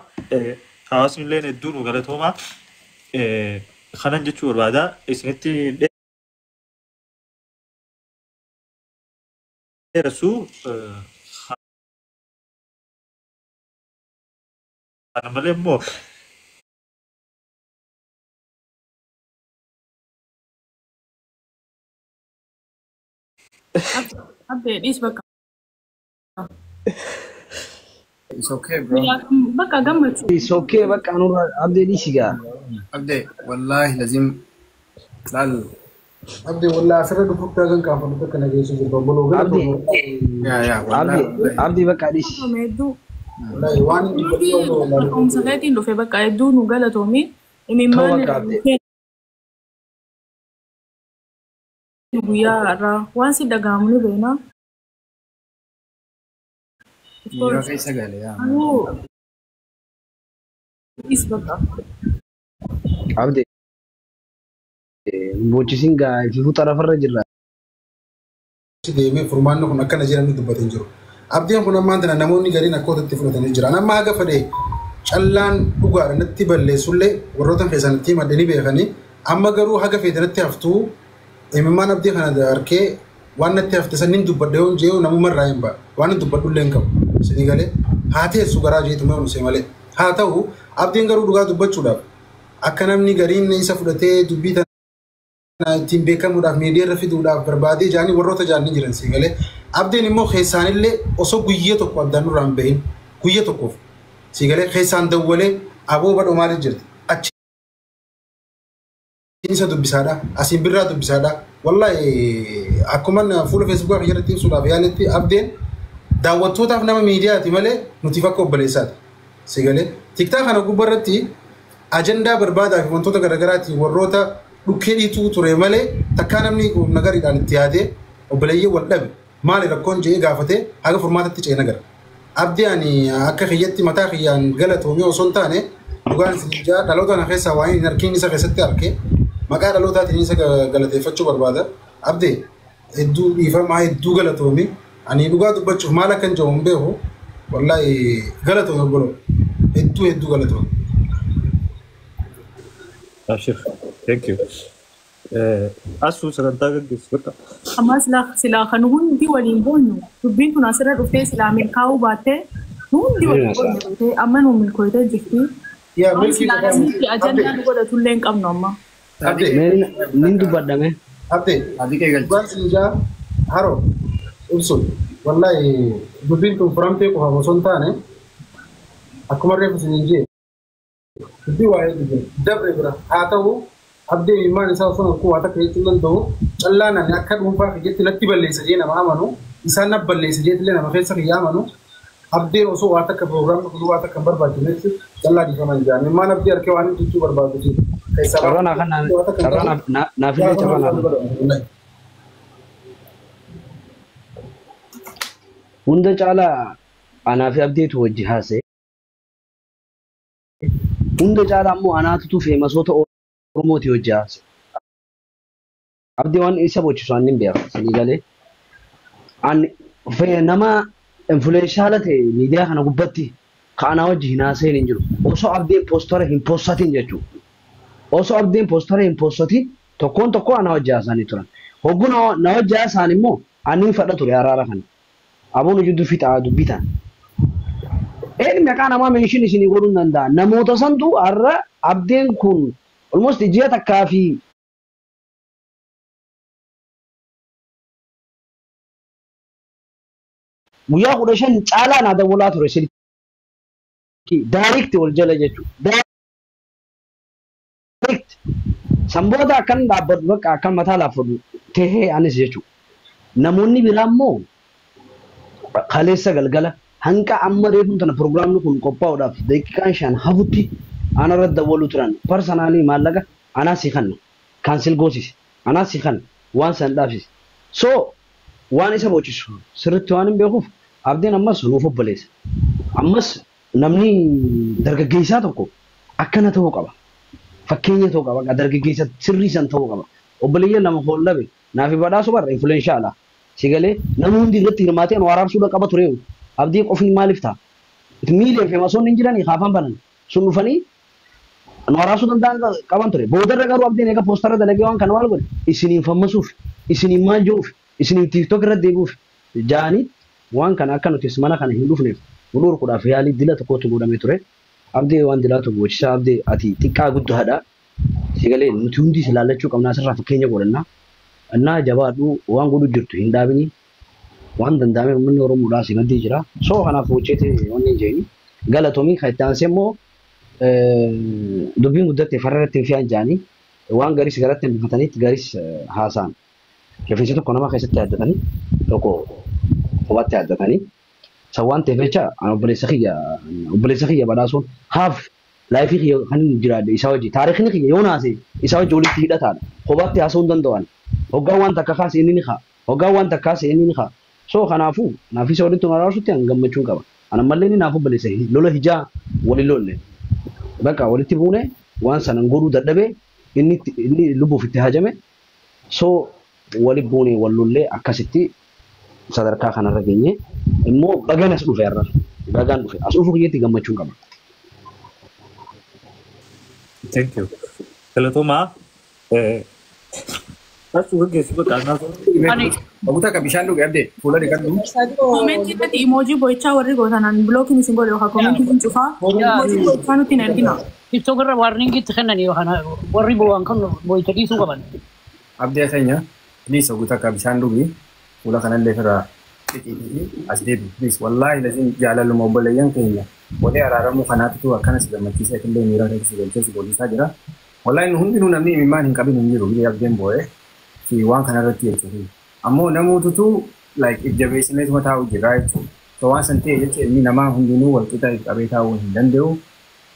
hawaasni illee hedduu nu galatoomaa kanan jechuu barbaada isinitti dheeressuu kana malee immoo Update is baka. It's okay, bro. Baka gamat. It's okay بقى أنا أبدي ليش جا أبدي والله لازم لال أبدي والله أسرع دكتور تاجن كافن بك أنا جالس أقول بقوله أبدي يا والله أبدي بقى ليش Medu. والله وان Om sakati ndo fe baka edu nugala tomi. Imi Kau mane. baka update. Nuguya ra. Wan si dagamu ni bena. يا كيس قال يا Anu. Is baka. أبدي بوجسين جا في فطرة فرج deemee furmaanni kun akkana jedhamni dubbateen jiru. Abdiin kun ammaan tana namoonni gariin akkootatti fudhatanii jiran. Amma haga fedhe callaan dhugaadha natti balleessullee warroota keessanitti maddanii beekanii amma garuu haga feetanatti haftuu imimmaan abdii kana harkee waan natti hafte sanniin dubbadhe yoon jee namumarraa hin ba'a. Waan hin dubbadhullee hin qabu. Sidii galee haa teessu garaa jeetumaa onusee malee. Haa ta'u abdiin garuu dhugaa dubbachuudhaaf akka namni gariin isa fudhatee dubbii ittiin beekamuudhaaf miidiyaa fiduudhaaf barbaadee jaanii warroota jaanii jiran si galee abdiin immoo keessaanillee osoo guyyaa tokko addaan duraan bahin guyyaa tokkoof si galee keessaan dawwalee aboo badhoo maaliif jirti achi isa dubbisaadha asiin birraa dubbisaadha wallahi akkuma fuula feesbuukaa irratti ibsuudhaaf yaaletti abdiin daawwattootaaf nama miidiyaati malee nuti fakka obboleessaati si galee tiktaa kana gubbarratti ajandaa barbaadaa fi wantoota garaagaraatti warroota dhukkee dhiituu ture malee takkaa namni nagariidhaan itti yaadee obboleeyyee wal dhabe maali rakkoon jedhee gaafatee haga furmaatatti ce'ee nagara. Abdii ani akka kiyyatti mataa kiyyaan galatoomee osoo hin taane dhugaan sinjaa dhaloota kana keessaa waan hin argin isa keessatti argee maqaa dhalootaatiin isa galateeffachuu barbaada. Abdii hedduu dhiifamaa hedduu galatoomee ani dhugaa dubbachuuf maal akka hin jiru hin beeku wallahi galatoomee obboloo hedduu galatoomee. Abshir, thank you. Asu sagantaa gaggeessu. Ammas silaa kan hundi waliin boonyu dubbiin kun asirra dhuftee silaa milkaa'uu baattee hundi waliin boonyu amma nu milkooytee jirti. Silaa namni ajandaan godhatullee hin qabnu amma. Nin dubbadhame. Abdee waan sinjaa haroo ibsuun wallahi dubbiin kun furamtee qofa osoo hin taane akkuma reefu sinjee dubbii waa'ee dubbii dabre bira haa ta'u abdii imaan isaa osoo akkuma waa takka jechuun danda'u callaa nani akka dhuunfaa kiyyatti natti balleessa jee nama amanu isaan natti balleessa jeetillee nama keessa kiyya amanu abdiin osoo waa takka pirogiraamni kun waa takka hin barbaachifnetti callaa dhiifaman jaan imaan abdii harkee waan jechuu barbaadu naafillee carraa hunda caalaa anaa fi abdiitu wajji haasee hunda caalaa ammoo anaatutu feemasoota Oromooti wajji haasee abdii waan isa bochisu ani hin beeku sanii galee nama influenshaala ta'e miidiyaa kana gubbatti kaanaa wajji hin haaseen hin jiru osoo abdiin poostara hin poostatiin jechuudha. Osoo abdiin poostara hin poostatiin tokkoon tokko ana wajji haasanii turan. Hogguu na wajji haasaan immoo ani fadha ture araara kana. Aboon jidduu fixaa dubbitan. Eenyu maqaa namaa meeshiin isinii godhuu danda'a. Namoota santu har'a abdiin kun almost ji'a takkaa fi guyyaa 15 caalaa na dawwalaa ture silkii direct wal jala jechuudha. Samboota akkan dhaabbatu bakka akkan mataa laafatu tahee anis jechuudha. Namoonni biraa immoo kaleessa galgala hanga amma reefuun tana pirogiraamni kun qophaa'uudhaaf daqiiqaan 5 hafutti ana irratti dawwaluu turan parsanaalii maallaqa anaa si kanna kaansil goosise anaa si kanna waan san dhaabsise. So waan isa boocisu sirriitti waan hin beekuuf abdiin ammas nuuf obboleessa. Ammas namni dargaggeessaa tokko akkana ta'uu qaba. Fakkeenya ta'uu qaba. Dargaggeessa sirrii san ta'uu qaba. Obboleeyyan lama hoollabe naaf badhaasu barra influenshaala. Sigalee namni hundi irratti hirmaatee nu araarsuudha qaba ture. Abdii qofii maaliif ta'a? Miidiyaa fi masoonni hin jiranii kaafan banan sun dhufanii nu araarsuu danda'an qaban ture. Boodarra garuu abdiin eega poostara dalagee waan kana maal godhe isiniin fammasuuf isiniin maal jehuuf isiniin tiiktook irratti deebi'uuf jaanii waan kana akka nuti mana kana hin dhufneef nu dhorkuudhaaf yaalii dila tokkotu godhamee ture. Abdii waan dilaatu gochisaa abdii ati xiqqaa guddaadha. Sigalee nuti hundi ilaallachuu qabnaa asirraa fakkeenya godhannaa. Annaa jabaadhu waan godhu jirtu hin dhaabini. Waan danda'ame uummanni Oromoodhaa si maddii jira. So kanaaf hojjete wanni jeeni. Galatoomii kan itti aansee immoo dubbiin guddatte farra irratti hin fi'an jaanii waan garis garatti hin bifataniitti garis haasa'an. Rifeensa tokko nama keessatti yaaddatanii tokko kophaatti yaaddatanii. Sawwan ta'eef jecha obboleessa kiyya badhaasuun haaf laayifii kiyya kan jiraadde isaa wajji taarikhni kiyya yoo naase isaa wajji walitti hidhataadha. Kophaatti haasa'uu hin danda'an. Hoggaan waan takka kaase inni ni haa. Hoggaan waan takka kaase inni ni haa. So kanaafuu naaf isa walitti araarsutti an gammachuu qaba. Ana mallee ni naaf obboleessa lola hijaa wali lolle. Bakka walitti buune waan sanan godhuu dadhabee inni lubbuuf itti hajame. So wali buune wal lollee akkasitti sadarkaa kanarra geenye immoo bagaan as dhufe irra bagaan dhufe as dhufu kiyyetti gammachuun qaba. Thank you. Galatoomaa as gaggeessu bakka Oguta ka bishaan dhuge abdee fuula dhiqadhu. Koomenti irratti emoojii boo'ichaa warri gootanan bilookiin isin godhe yookaan koomenti isin cufaa emoojii boo'ichaa nutti hin ergina. TikTok irra warningitti kennan warri bo'aan kan boo'icha dhiisuu qaban. abdii keenya please oguutaa akka bishaan dhugi fuula kanallee irraa dhiqii as deebi please wallaahi laziin jaalaluma obboleeyyan keenya walii araaramuu kanaatitu akkanas gammachiisa illee miira keessa galchee si boodisaa jira wallaahi hundinuu namni imimmaan hin qabin hin jiru biyya abdeen boo'ee fi waan kanarratti jechuudha ammoo namuututu like ijjabeessineetuma taa'u jira jechuudha so waan san ta'e jecha inni namaa hundinuu walqixa qabee taa'uu hin danda'u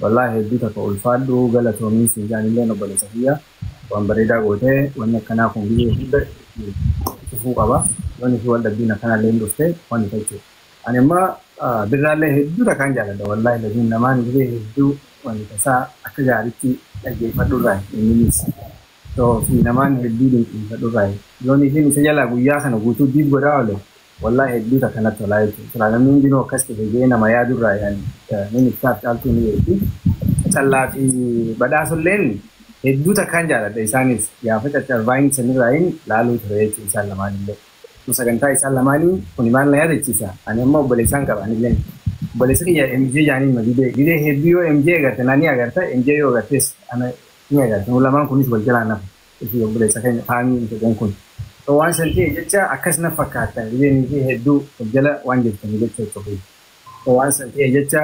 wallaahi hedduu takka ulfaadhu galatoomii si jaanillee obboleessa kiyya waan bareedaa gootee wanni akkanaa kun biyyee hunda cufuu qaba wanni fi waldhabbiin akkanaallee hin dhufte wanni ta'e ani amma birraallee hedduu takkaan jaaladha wallaahi laziin namaan biree hedduu wanni tasaa akka gaariitti dhaggeeffadhurraa inninis so fi namaan hedduu dinqiifadhurraa yoon isin isa jalaa guyyaa kana guutuu diib godhaa oole wallaahi hedduu takkanatti tolaa jechuudha namni hundinuu akkas ta'e nama yaadurraa yaani inni ibsaaf caaltuu ni beekti callaa fi badhaasolleen hedduu takkaan jaaladha isaanis gaafa caccarbaayin sanirraayin laaluu ture jechuudha isaan lamaanillee sagantaa isaan lamaanii kun maal na yaadachiisa ani amma obboleessaan qaba anillee obboleessa kiyya MJ jaaniin gidee hedduu yoo MJ agarte naanii agarta MJ yoo agartes ana ni agarte nu lamaan kunis wal jalaa nafa ifi obboleessa keenya faamii jedhan kun so waan san ta'e jecha akkas na fakkaata gideen fi hedduu wal jala waan jirtanii jecha jechuudha so waan san ta'e jecha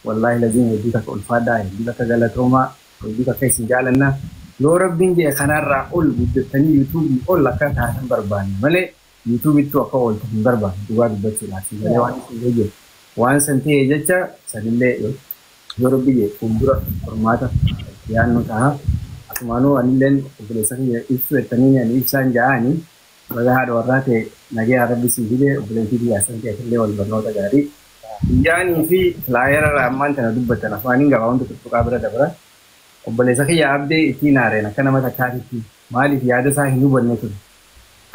wallaahi laziin hedduu takka ulfaadhaa hedduu takka galatoomaa hedduu takka isin jaalanna yoo rabbiin jee kanarraa ol guddatanii yuutuubii ol akka taatan barbaanne malee YouTube itu akka ooltu hin barbaadu dhugaa dubbachuudhaaf malee waan isin jiru waan san ta'e jecha sanillee yoo rabbi jee fuuldura qormaata yaannu ta'a asumaanuu anilleen obboleessa kiyya ibsu jettanii ani ibsaan ja'anii baga haadha warraa ta'e nagee rabbi sii fide obboleessi biyyaa san ta'e illee wal barnoota gaarii biyyaanii fi filaayerarraa ammaan tana dubbatan afaaniin gabaa wanta tuttuqaa bira dabra obboleessa kiyya abdee ittiin haareen akka nama takkaatitti maaliif yaada isaa hin hubanne ture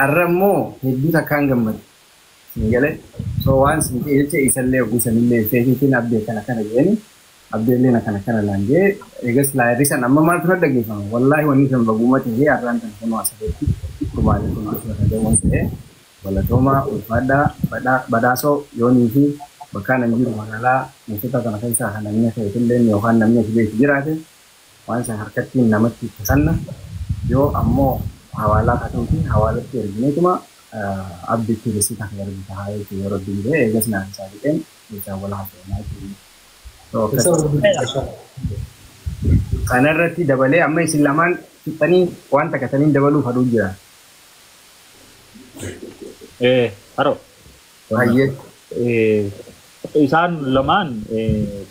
arrammoo hedduu takkaan gammadu singale so waan sin ta'e jecha isallee oguu sanillee feetiin abdee kana jeeni abdeellee kana laangee eegas laayirisan amma maaltu na dhaggeeffama wallaahi wanni san baguma ta'ee arraan tan kunoo asabeetti kurmaanii kun gosa waan ta'e walatooma ulfaadhaa badhaasoo yoonii fi bakka nan jiru magaalaa mootota kana keessaa kan namni ta'etillee yookaan namni ati beeku jiraate waan san harkattiin namatti tasanna yoo ammoo hawaalaa katuuti hawaalatti ergineetuma abdiitti risiita kan argita haa jechuudha yeroo diinee eegas naan isaa dhiqeen isaan wal haasa'inaa kanarratti dabalee amma isin lamaan fixanii waan takkataniin dabaluuf haduu jira. Haro. Hayyee. Isaan lamaan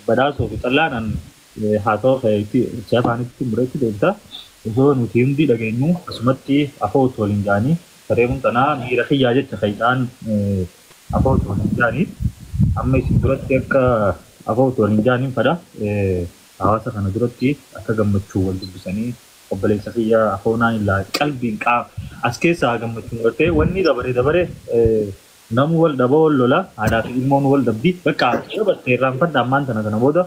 badhaasoo fi xallaanan haa ta'u itti afaanitti mureetti deemta. Osoo nuti hundi dhageenyu asumatti afootu waliin jaanii sareemuun tanaa miira kiyyaa jecha faayidaan afootu waliin jaanii amma isin duratti akka afootu waliin jaaniin fadha hawaasa kana duratti akka gammachuu wal dubbisanii obboleessa kiyyaa afoonaan illaa qalbiin as keessaa gammachuun gartee wanni dabaree namu wal dhaba wal lola aadaa fi ilmoon wal dhabbii bakka dabartee irraanfadha ammaan tana booda